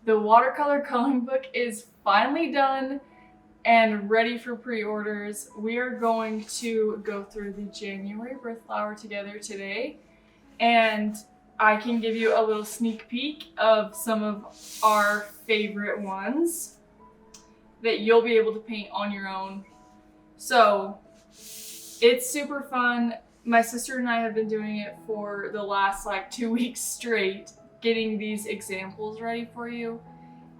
The watercolor coloring book is finally done and ready for pre-orders. We are going to go through the January birth flower together today, and I can give you a little sneak peek of some of our favorite ones that you'll be able to paint on your own. So it's super fun. My sister and I have been doing it for the last like 2 weeks straight, getting these examples ready for you.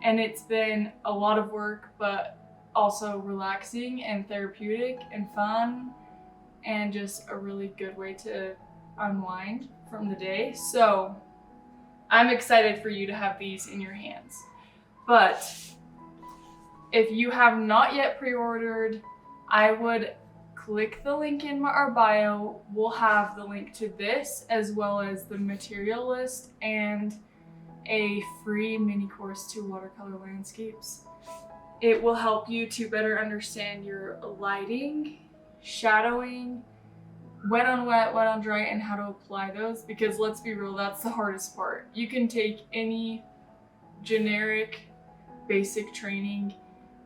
And it's been a lot of work, but also relaxing and therapeutic and fun, and just a really good way to unwind from the day. So I'm excited for you to have these in your hands. But if you have not yet pre-ordered, I would click the link in our bio. We'll have the link to this as well as the material list and a free mini course to watercolor landscapes. It will help you to better understand your lighting, shadowing, wet on wet, wet on dry, and how to apply those, because let's be real, that's the hardest part. You can take any generic basic training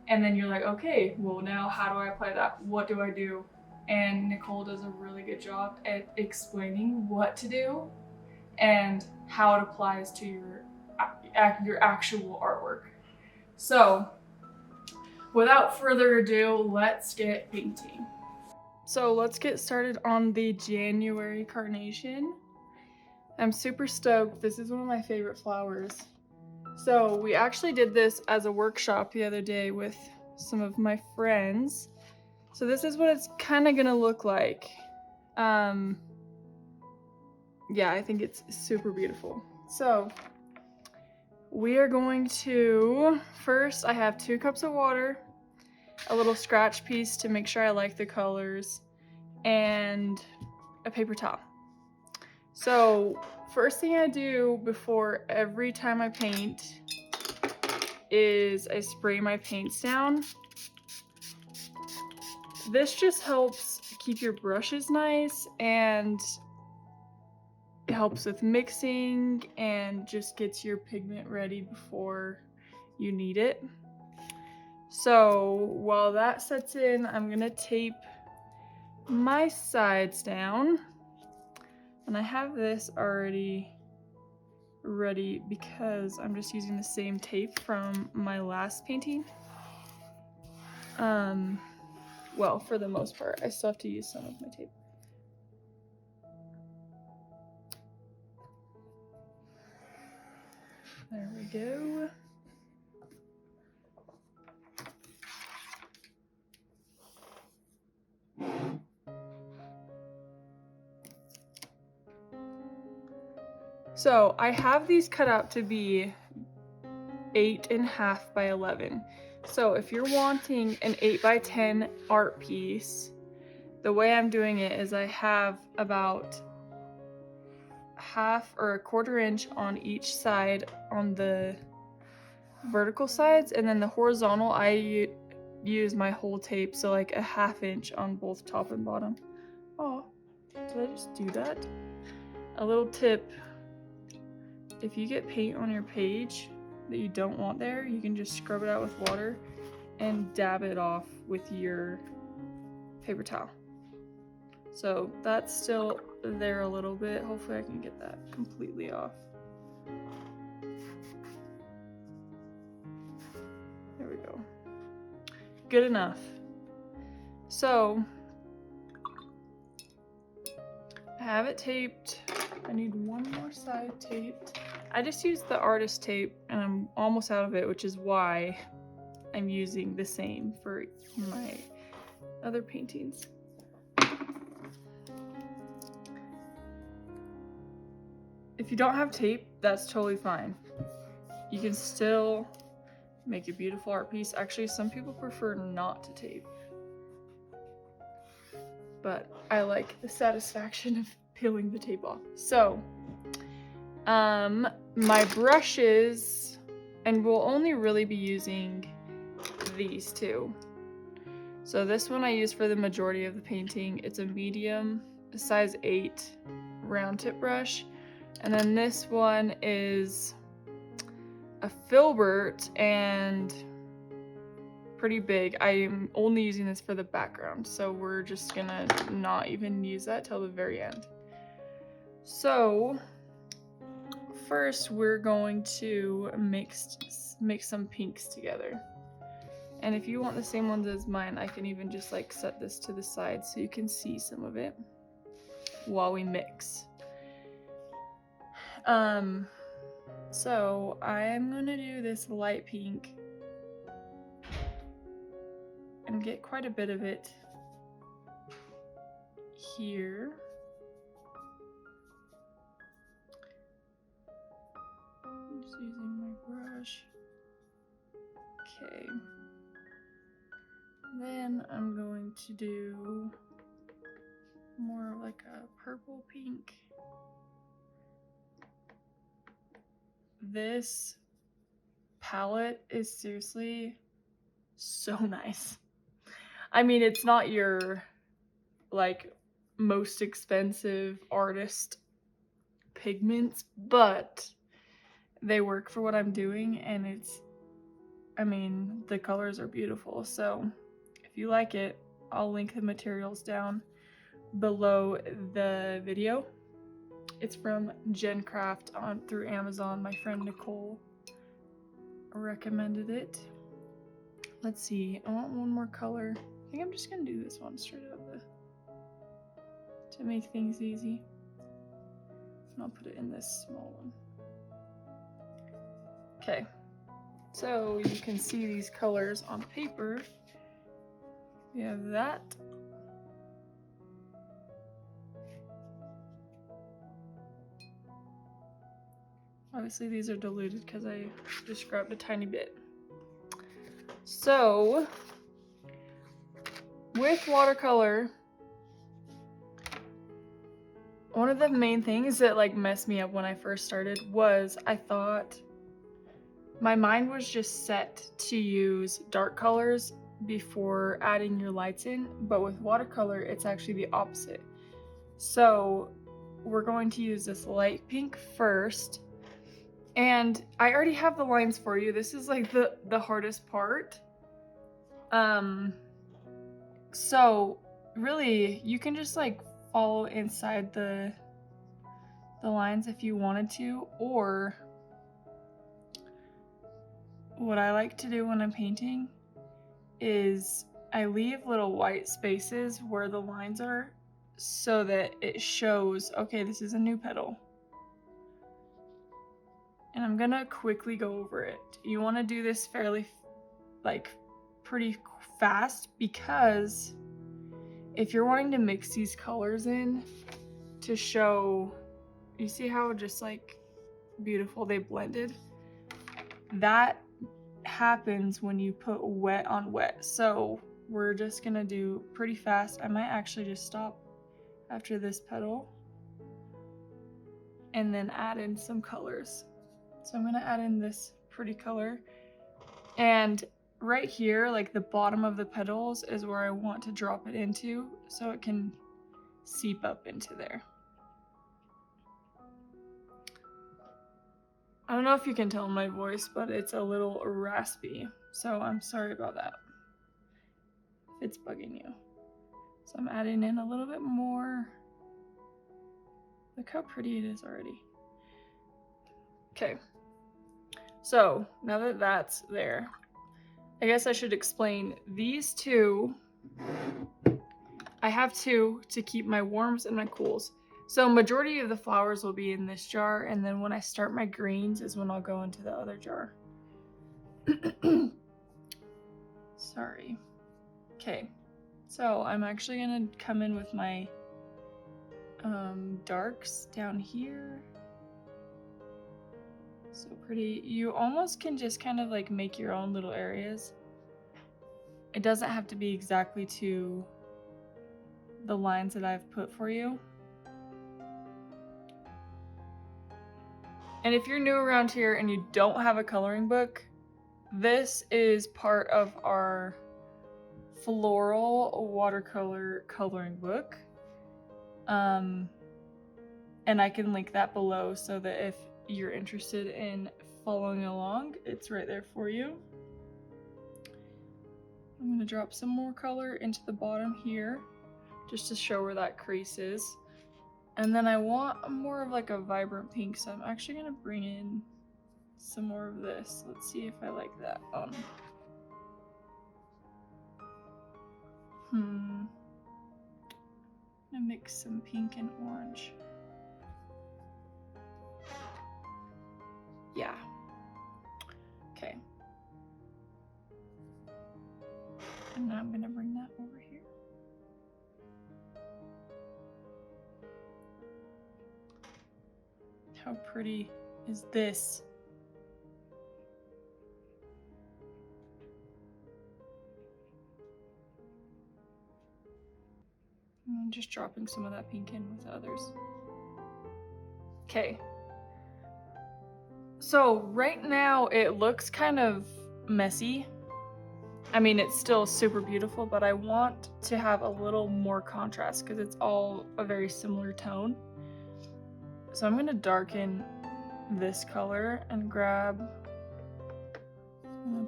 and then you're like, okay, well now how do I apply that? What do I do? And Nicole does a really good job at explaining what to do and how it applies to your actual artwork. So without further ado, let's get painting. So let's get started on the January carnation. I'm super stoked. This is one of my favorite flowers. So we actually did this as a workshop the other day with some of my friends. So this is what it's kind of gonna look like. Yeah, I think it's super beautiful. So we are going to, first I have 2 cups of water, a little scratch piece to make sure I like the colors, and a paper towel. So first thing I do before every time I paint is I spray my paints down. This just helps keep your brushes nice, and it helps with mixing and just gets your pigment ready before you need it. So while that sets in, I'm gonna tape my sides down, and I have this already ready because I'm just using the same tape from my last painting. Well, for the most part, I still have to use some of my tape. There we go. So I have these cut out to be 8.5 by 11. So if you're wanting an 8 by 10 art piece, the way I'm doing it is I have about half or a quarter inch on each side on the vertical sides, and then the horizontal I use my whole tape, so like a ½ inch on both top and bottom. Oh, did I just do that? A little tip: if you get paint on your page that you don't want there, you can just scrub it out with water and dab it off with your paper towel. So that's still there a little bit. Hopefully I can get that completely off. There we go. Good enough. So I have it taped. I need one more side taped. I just used the artist tape and I'm almost out of it, which is why I'm using the same for my other paintings. If you don't have tape, that's totally fine. You can still make a beautiful art piece. Actually, some people prefer not to tape, but I like the satisfaction of peeling the tape off. So, my brushes, and we'll only really be using these 2. So this one I use for the majority of the painting. It's a medium, a size 8 round tip brush. And then this one is a filbert and pretty big. I'm only using this for the background, so we're just gonna not even use that till the very end. So first we're going to mix some pinks together. And if you want the same ones as mine, I can even just like set this to the side so you can see some of it while we mix. So I'm gonna do this light pink and get quite a bit of it here. I'm just using my brush. Okay. Then I'm going to do more like a purple pink. This palette is seriously so nice. I mean, it's not your like most expensive artist pigments, but they work for what I'm doing, and I mean, the colors are beautiful. So if you like it, I'll link the materials down below the video. It's from GenCraft through Amazon. My friend Nicole recommended it. Let's see, I want one more color. I think I'm just gonna do this one straight up to make things easy. And I'll put it in this small one. Okay, so you can see these colors on paper. We have that. Obviously these are diluted because I just grabbed a tiny bit. So with watercolor, one of the main things that like messed me up when I first started was I thought my mind was just set to use dark colors before adding your lights in, but with watercolor it's actually the opposite. So we're going to use this light pink first, and I already have the lines for you. This is like the hardest part. So really you can just like follow inside the lines if you wanted to, or what I like to do when I'm painting is I leave little white spaces where the lines are so that it shows, okay, this is a new petal. And I'm gonna quickly go over it. You want to do this fairly, like, pretty fast, because if you're wanting to mix these colors in to show, you see how just like beautiful they blended? That happens when you put wet on wet. So we're just gonna do pretty fast. I might actually just stop after this petal and then add in some colors. So I'm gonna add in this pretty color, and right here, like the bottom of the petals, is where I want to drop it into so it can seep up into there. I don't know if you can tell in my voice, but it's a little raspy, so I'm sorry about that if it's bugging you. So I'm adding in a little bit more. Look how pretty it is already. Okay, so now that that's there, I guess I should explain these two. I have two to keep my warms and my cools. So majority of the flowers will be in this jar, and then when I start my greens is when I'll go into the other jar. Sorry. Okay, so I'm actually gonna come in with my darks down here. So pretty. You almost can just kind of like make your own little areas. It doesn't have to be exactly to the lines that I've put for you. And if you're new around here and you don't have a coloring book, this is part of our Floral Watercolor Coloring Book. And I can link that below so that if you're interested in following along, it's right there for you. I'm going to drop some more color into the bottom here, just to show where that crease is. And then I want more of like a vibrant pink, so I'm actually going to bring in some more of this. Let's see if I like that one. I'm gonna mix some pink and orange. Yeah. Okay. And now I'm gonna bring that over here. How pretty is this? I'm just dropping some of that pink in with others. Okay. So right now it looks kind of messy. I mean, it's still super beautiful, but I want to have a little more contrast because it's all a very similar tone. So I'm gonna darken this color and grab a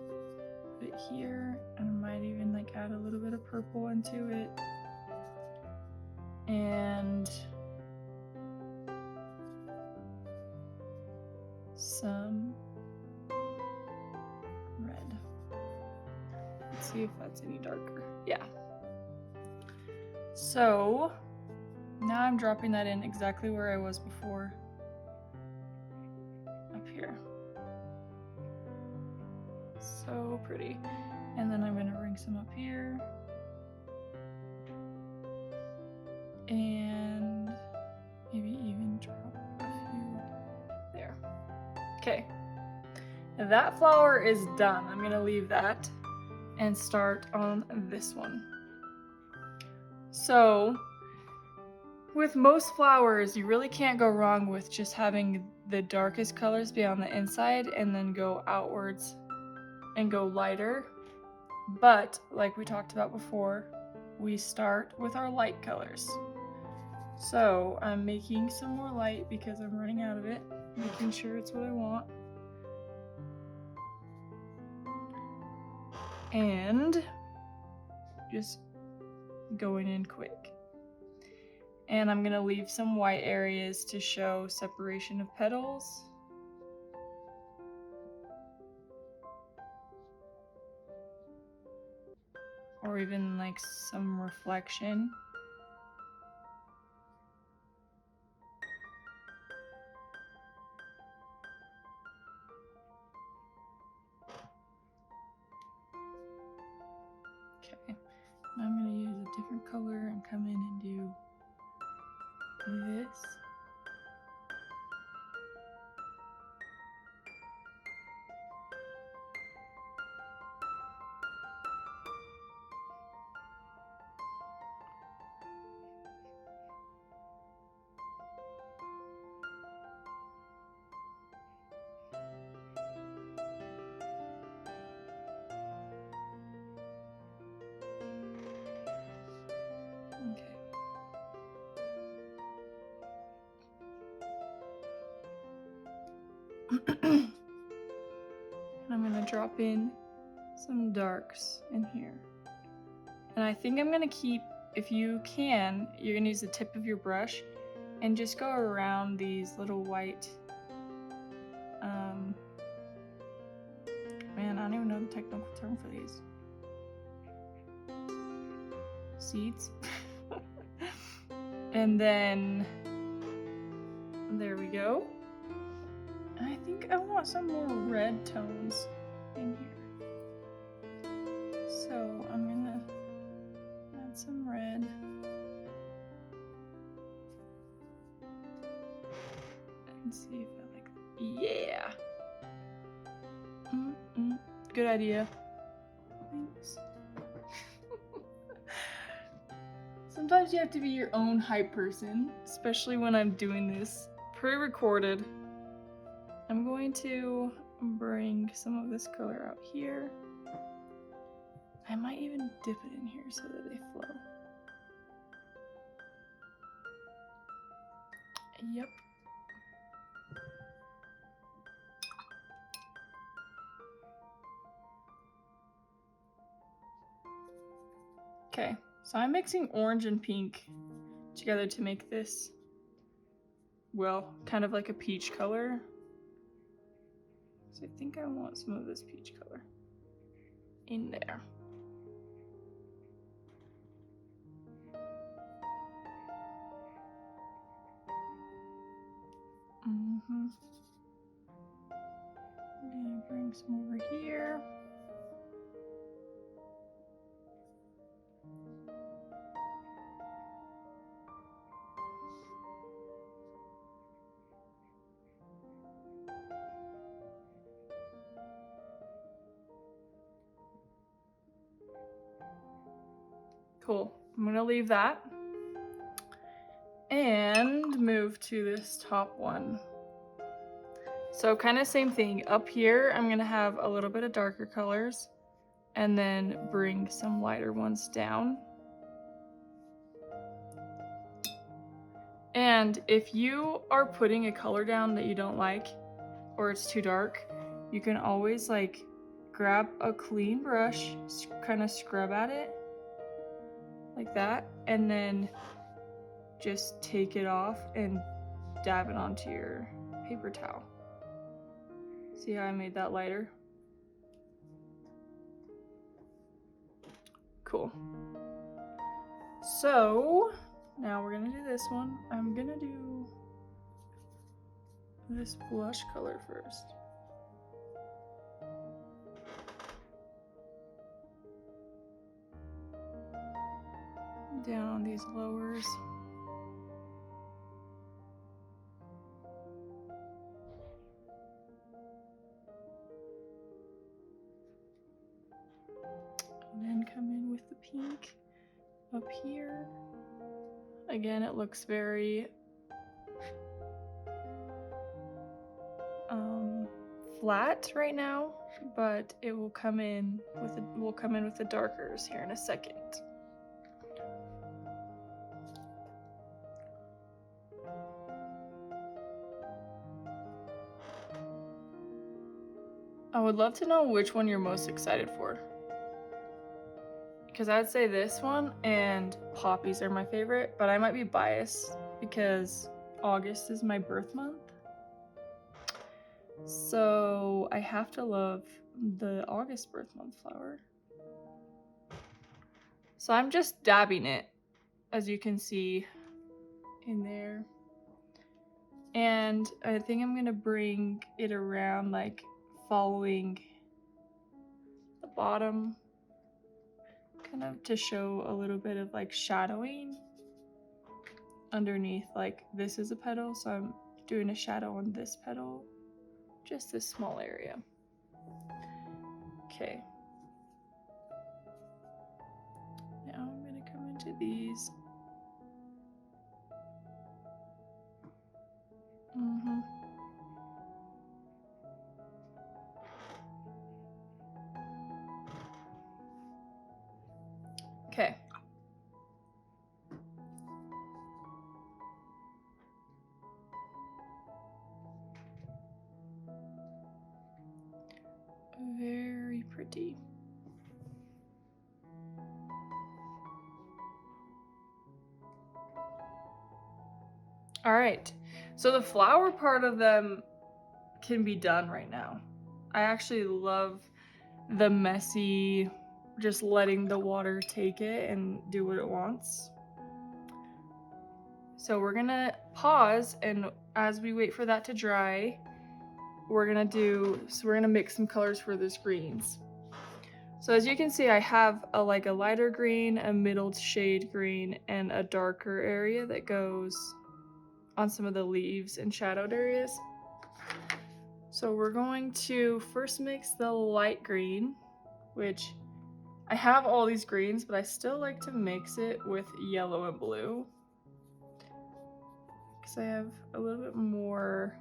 bit here, and I might even like add a little bit of purple into it. And some red. Let's see if that's any darker. Yeah. So now I'm dropping that in exactly where I was before. Up here. So pretty. And then I'm going to bring some up here. And maybe even drop a few there. Okay. That flower is done. I'm going to leave that and start on this one. So with most flowers, you really can't go wrong with just having the darkest colors be on the inside and then go outwards and go lighter. But like we talked about before, we start with our light colors. So I'm making some more light because I'm running out of it, making sure it's what I want. And just going in quick. And I'm gonna leave some white areas to show separation of petals. Or even like some reflection. Okay, now I'm gonna use a different color and come in and do this. And I'm gonna drop in some darks in here. And I think I'm gonna keep, if you can, you're gonna use the tip of your brush and just go around these little white, man, I don't even know the technical term for these. Seeds. And then, there we go. And I think I want some more red tones in here. So I'm gonna add some red. And see if I like that. Yeah! Good idea. Thanks. Sometimes you have to be your own hype person, especially when I'm doing this pre-recorded. I'm going to bring some of this color out here. I might even dip it in here so that they flow. Yep. Okay, so I'm mixing orange and pink together to make this, well, kind of like a peach color. So I think I want some of this peach color in there. I'm gonna bring some over here. Cool. I'm gonna leave that and move to this top one. So kind of same thing. Up here, I'm gonna have a little bit of darker colors and then bring some lighter ones down. And if you are putting a color down that you don't like or it's too dark, you can always like grab a clean brush, kind of scrub at it like that, and then just take it off and dab it onto your paper towel. See how I made that lighter? Cool. So now we're gonna do this one. I'm gonna do this blush color first. Down on these lowers. And then come in with the pink up here. Again, it looks very flat right now, but it will come in with the darkers here in a second. I would love to know which one you're most excited for. Because I'd say this one and poppies are my favorite, but I might be biased because August is my birth month. So I have to love the August birth month flower. So I'm just dabbing it, as you can see in there. And I think I'm gonna bring it around, like following the bottom, kind of to show a little bit of like shadowing underneath. Like this is a petal, so I'm doing a shadow on this petal, just this small area. Okay. Now I'm gonna come into these. Okay. Very pretty. All right, so the flower part of them can be done right now. I actually love the messy, just letting the water take it and do what it wants. So we're gonna pause, and as we wait for that to dry, we're gonna mix some colors for those greens. So as you can see, I have a lighter green, a middle shade green, and a darker area that goes on some of the leaves and shadowed areas. So we're going to first mix the light green, which I have all these greens, but I still like to mix it with yellow and blue because I have a little bit more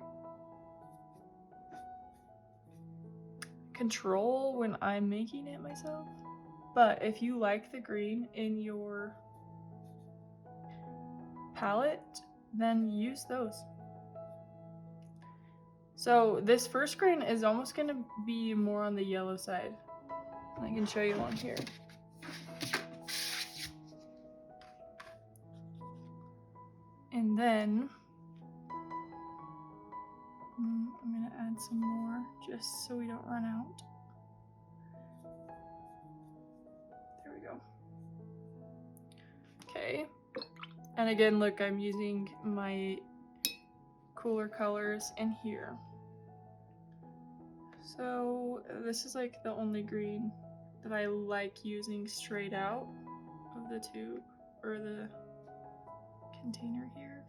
control when I'm making it myself. But if you like the green in your palette, then use those. So this first green is almost going to be more on the yellow side. I can show you one here. And then I'm gonna add some more just so we don't run out. There we go. Okay. And again, look, I'm using my cooler colors in here. So this is like the only green that I like using straight out of the tube or the container here.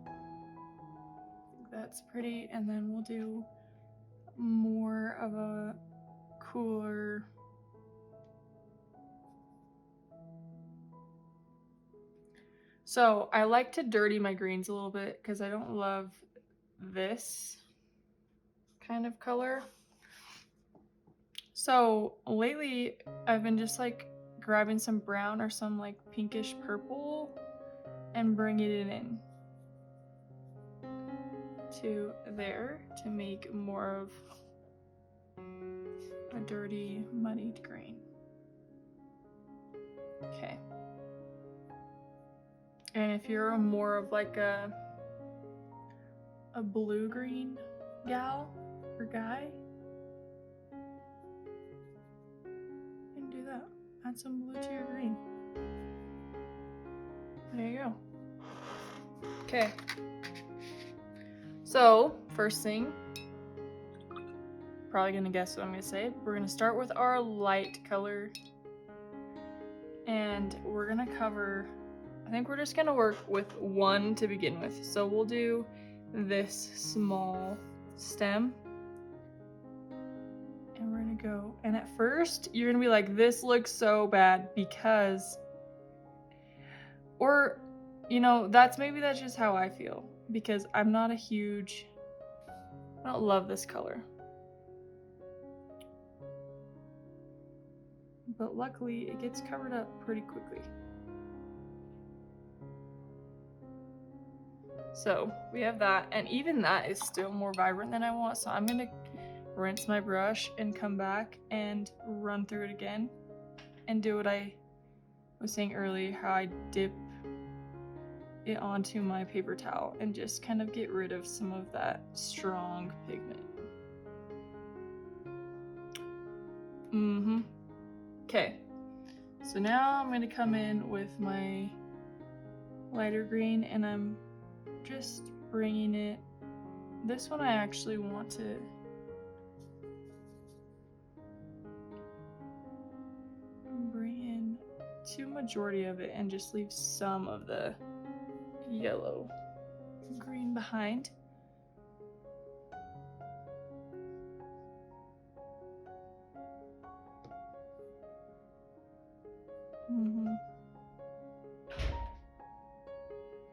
I think that's pretty, and then we'll do more of a cooler So I like to dirty my greens a little bit because I don't love this kind of color. So lately I've been just like grabbing some brown or some like pinkish purple and bringing it in to there to make more of a dirty, muddied green. Okay. And if you're more of like a blue-green gal or guy, you can do that. Add some blue to your green. There you go. Okay. So, first thing, probably gonna guess what I'm gonna say. We're gonna start with our light color. And we're gonna cover, I think we're just gonna work with one to begin with. So we'll do this small stem. And we're gonna go, and at first you're gonna be like, this looks so bad because, or, you know, that's just how I feel because I'm not a huge, I don't love this color. But luckily it gets covered up pretty quickly. So we have that, and even that is still more vibrant than I want, so I'm gonna rinse my brush and come back and run through it again and do what I was saying earlier, how I dip it onto my paper towel and just kind of get rid of some of that strong pigment. Okay, so now I'm gonna come in with my lighter green and I'm just bringing it, this one I actually want to bring in to majority of it and just leave some of the yellow green behind.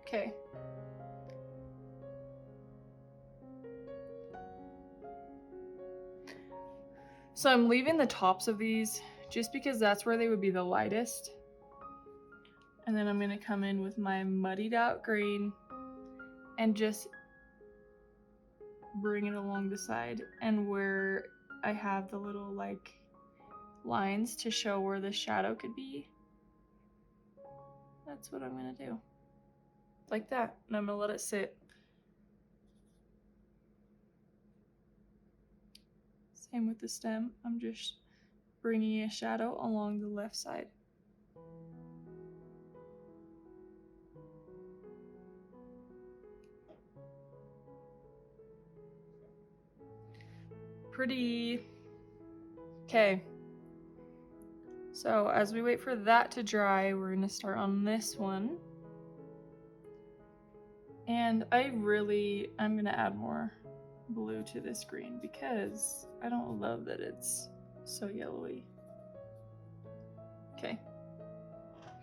Okay. So I'm leaving the tops of these just because that's where they would be the lightest. And then I'm gonna come in with my muddied out green and just bring it along the side and where I have the little like lines to show where the shadow could be. That's what I'm gonna do. Like that. And I'm gonna let it sit. Same with the stem. I'm just bringing a shadow along the left side. Pretty. Okay. So as we wait for that to dry, we're gonna start on this one. And I'm gonna add more blue to this green because I don't love that it's so yellowy. Okay.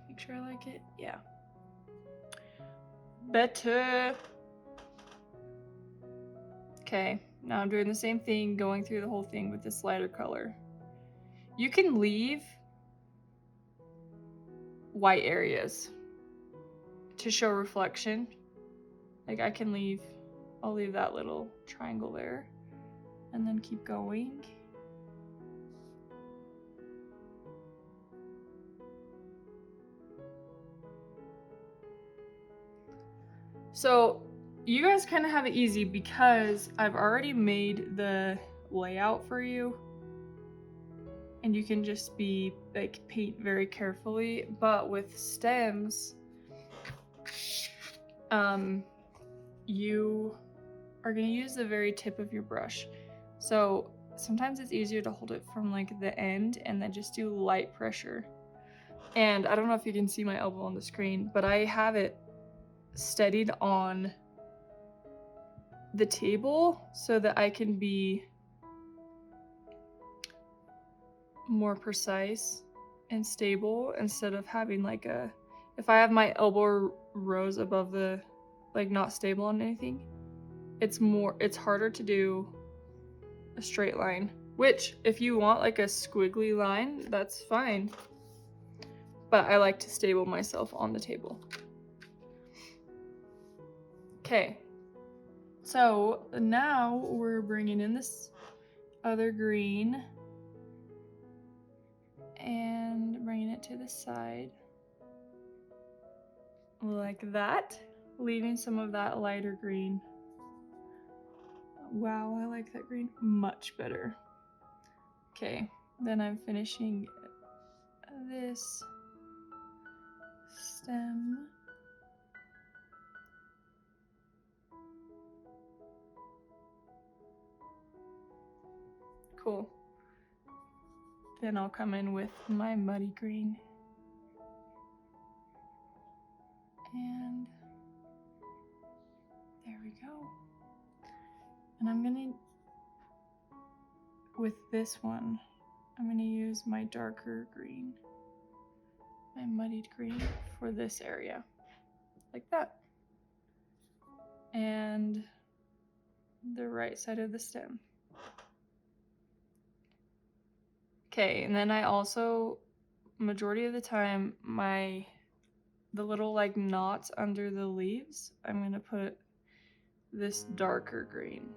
Make sure I like it. Yeah. Better. Okay, now I'm doing the same thing, going through the whole thing with this lighter color. You can leave white areas to show reflection. Like I'll leave that little triangle there and then keep going. So you guys kind of have it easy because I've already made the layout for you. And you can just be like paint very carefully, but with stems, you are gonna use the very tip of your brush. So sometimes it's easier to hold it from like the end and then just do light pressure. And I don't know if you can see my elbow on the screen, but I have it steadied on the table so that I can be more precise and stable instead of having like if I have my elbow rose above the, like, not stable on anything, it's harder to do a straight line, which if you want like a squiggly line, that's fine, but I like to stable myself on the table. Okay, so now we're bringing in this other green and bringing it to the side like that, leaving some of that lighter green. Wow, I like that green much better. Okay, then I'm finishing this stem. Cool. Then I'll come in with my muddy green. And there we go. And I'm gonna, with this one, I'm gonna use my darker green, my muddied green for this area, like that. And the right side of the stem. Okay, and then I also, majority of the time, the little like knots under the leaves, I'm gonna put this darker green.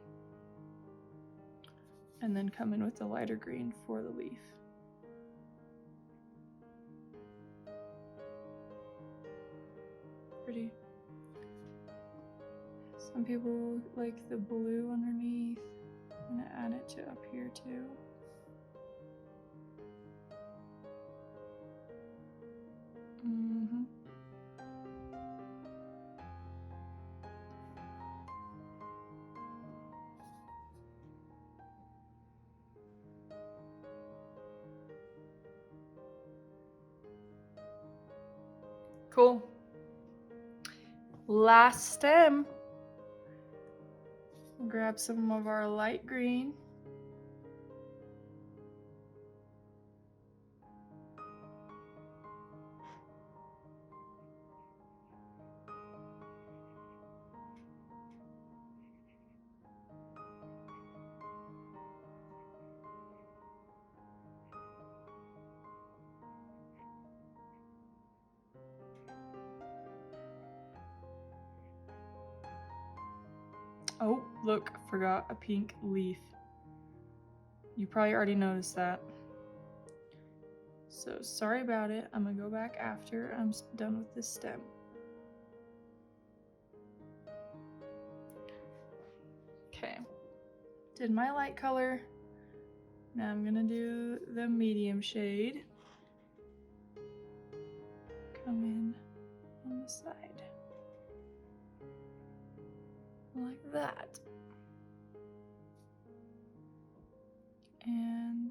And then come in with the lighter green for the leaf. Pretty. Some people like the blue underneath. I'm gonna add it to up here too. Cool. Last stem. Grab some of our light green. Oh, look, forgot a pink leaf. You probably already noticed that. So sorry about it. I'm gonna go back after I'm done with this stem. Okay, did my light color. Now I'm gonna do the medium shade. Come in on the side. Like that. And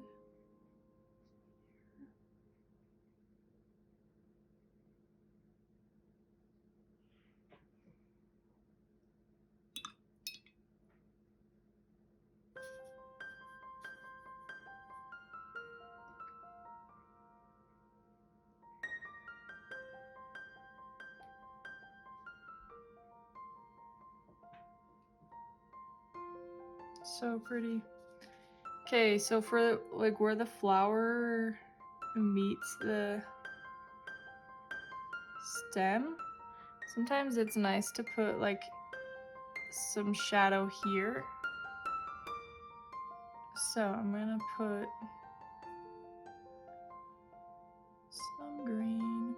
so pretty. Okay, so for like where the flower meets the stem, sometimes it's nice to put like some shadow here. So I'm gonna put some green.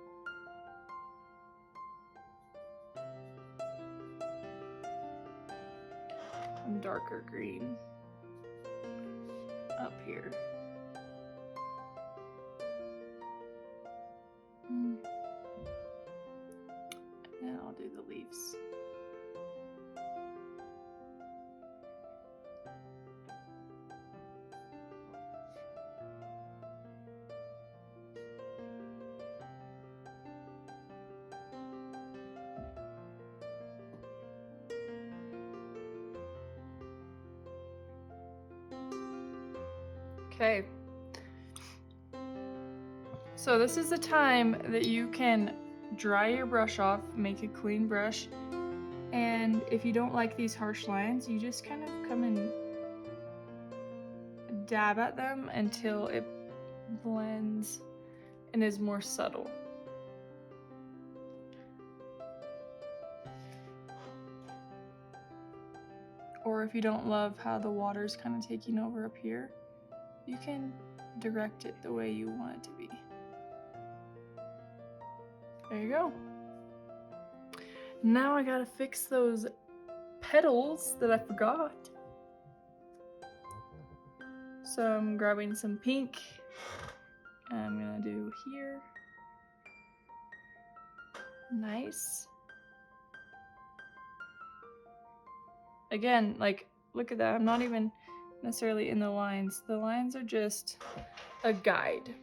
some darker green up here. And I'll do the leaves. Okay, so this is the time that you can dry your brush off, make a clean brush, and if you don't like these harsh lines, you just kind of come and dab at them until it blends and is more subtle. Or if you don't love how the water's kind of taking over up here, you can direct it the way you want it to be. There you go. Now I gotta fix those petals that I forgot. So I'm grabbing some pink. And I'm gonna do here. Nice. Again, like, look at that. I'm not even necessarily in the lines. The lines are just a guide.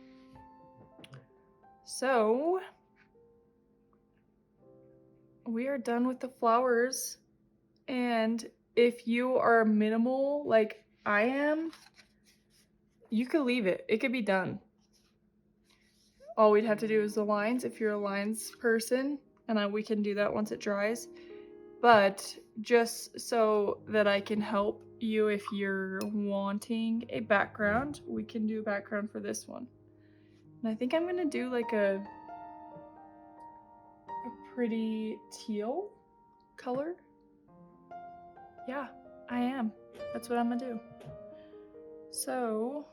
So we are done with the flowers. And if you are minimal like I am, you could leave it. It could be done. All we'd have to do is the lines if you're a lines person, and we can do that once it dries. But just so that I can help you if you're wanting a background, we can do a background for this one. And I think I'm gonna do like a pretty teal color. Yeah, I am. That's what I'm gonna do. So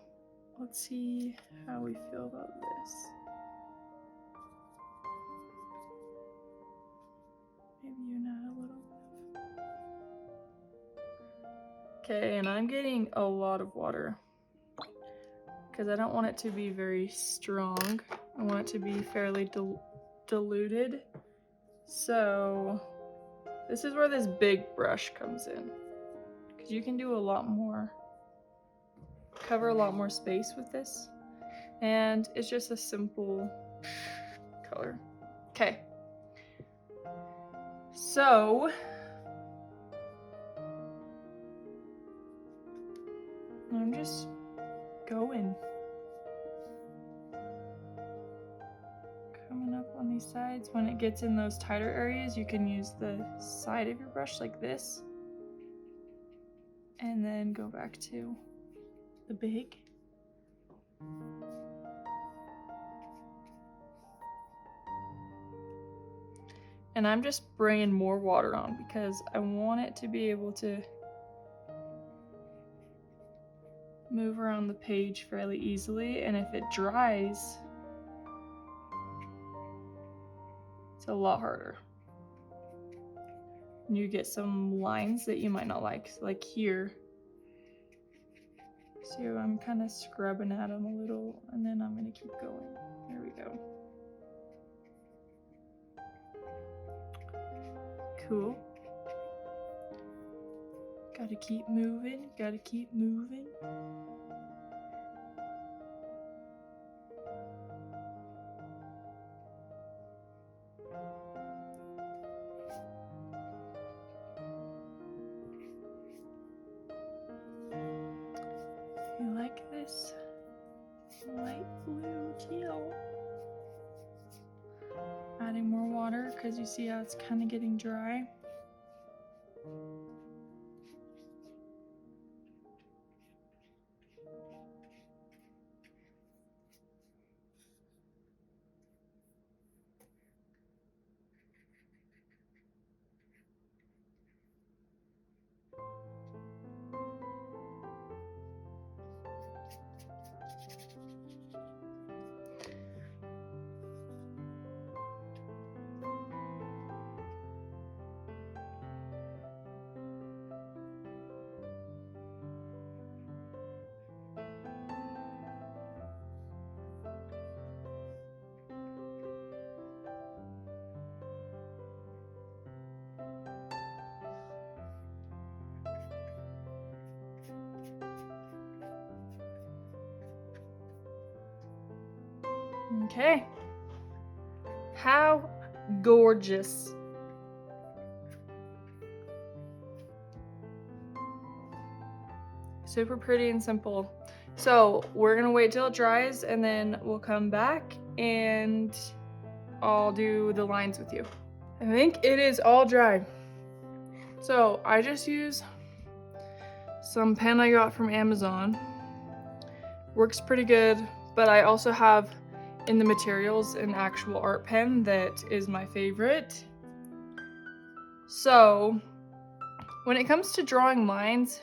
let's see how we feel about this. Maybe you know a little bit. Okay, and I'm getting a lot of water because I don't want it to be very strong. I want it to be fairly diluted. So this is where this big brush comes in, because you can do a lot more, cover a lot more space with this, and it's just a simple color. Okay, so I'm just going. Coming up on these sides. When it gets in those tighter areas, you can use the side of your brush like this. And then go back to the big. And I'm just bringing more water on because I want it to be able to move around the page fairly easily. And if it dries, it's a lot harder. And you get some lines that you might not like here. So I'm kind of scrubbing at them a little, and then I'm gonna keep going. There we go. Cool. Gotta keep moving, gotta keep moving. You like this light blue teal? Adding more water because you see how it's kind of getting dry. Okay. How gorgeous. Super pretty and simple. So we're gonna wait till it dries and then we'll come back and I'll do the lines with you. I think it is all dry. So I just use some pen I got from Amazon. Works pretty good, but I also have in the materials an actual art pen that is my favorite. So when it comes to drawing lines,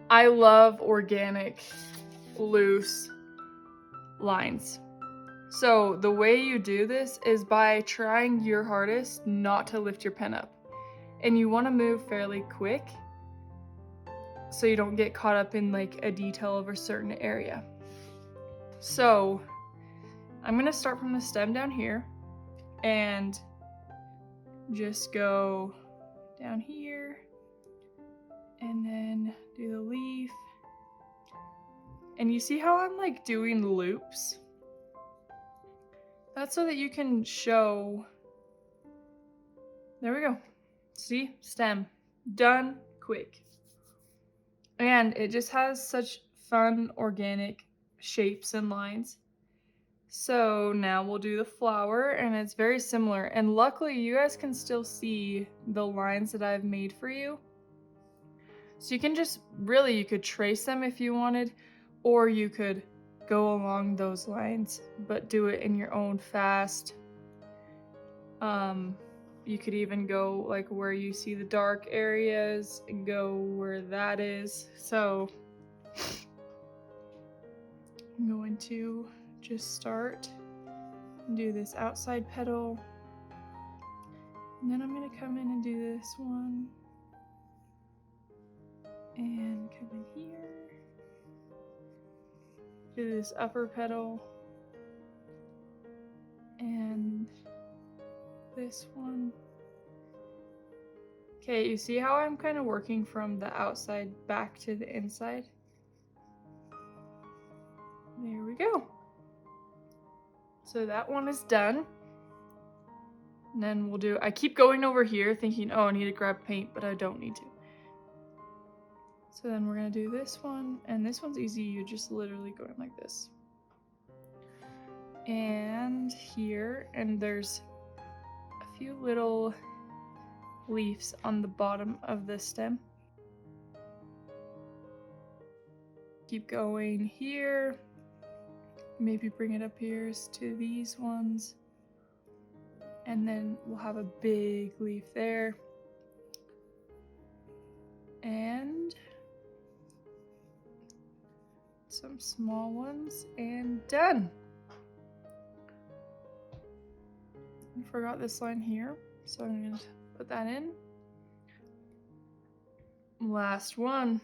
I love organic, loose lines. So the way you do this is by trying your hardest not to lift your pen up. And you want to move fairly quick so you don't get caught up in like a detail of a certain area. So I'm gonna start from the stem down here and just go down here and then do the leaf. And you see how I'm like doing loops? That's so that you can show. There we go. See? Stem. Done quick. And it just has such fun organic shapes and lines. So now we'll do the flower, and it's very similar. And luckily you guys can still see the lines that I've made for you. So you can just, really, you could trace them if you wanted, or you could go along those lines, but do it in your own fast. You could even go like where you see the dark areas and go where that is. So I'm going to just start and do this outside petal. And then I'm going to come in and do this one. And come in here. Do this upper petal. And this one. Okay, you see how I'm kind of working from the outside back to the inside? There we go. So that one is done. And then we'll do, I keep going over here thinking, oh, I need to grab paint, but I don't need to. So then we're gonna do this one, and this one's easy, you're just literally going like this. And here, and there's a few little leaves on the bottom of the stem. Keep going here. Maybe bring it up here to these ones. And then we'll have a big leaf there. And some small ones, and done. I forgot this line here, so I'm going to put that in. Last one.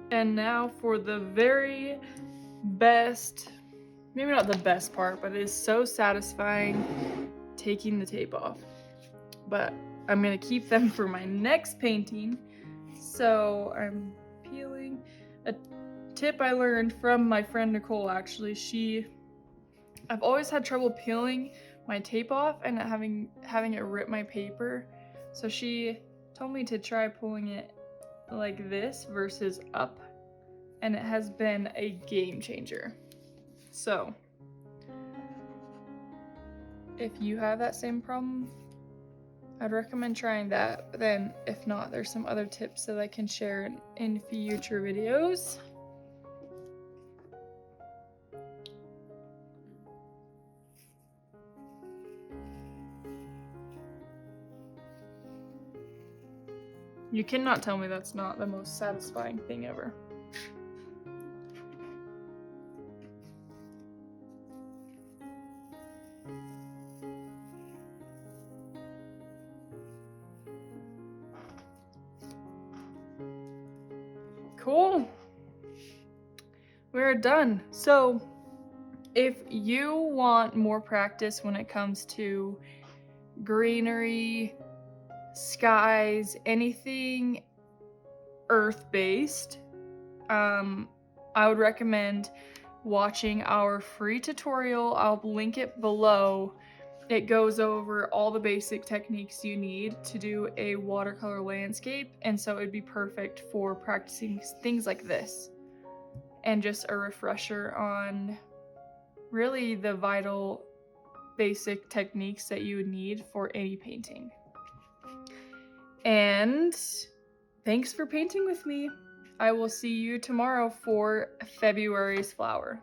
And now for the very best, maybe not the best part, but it is so satisfying, taking the tape off. But I'm gonna keep them for my next painting. So I'm peeling. A tip I learned from my friend Nicole, actually, I've always had trouble peeling my tape off and having it rip my paper. So she told me to try pulling it like this versus up, and it has been a game changer. So if you have that same problem, I'd recommend trying that, but then if not, there's some other tips that I can share in future videos. You cannot tell me that's not the most satisfying thing ever. Cool. We're done. So if you want more practice when it comes to greenery, skies, anything earth-based, I would recommend watching our free tutorial. I'll link it below. It goes over all the basic techniques you need to do a watercolor landscape, and so it'd be perfect for practicing things like this and just a refresher on really the vital basic techniques that you would need for any painting. And thanks for painting with me. I will see you tomorrow for February's flower.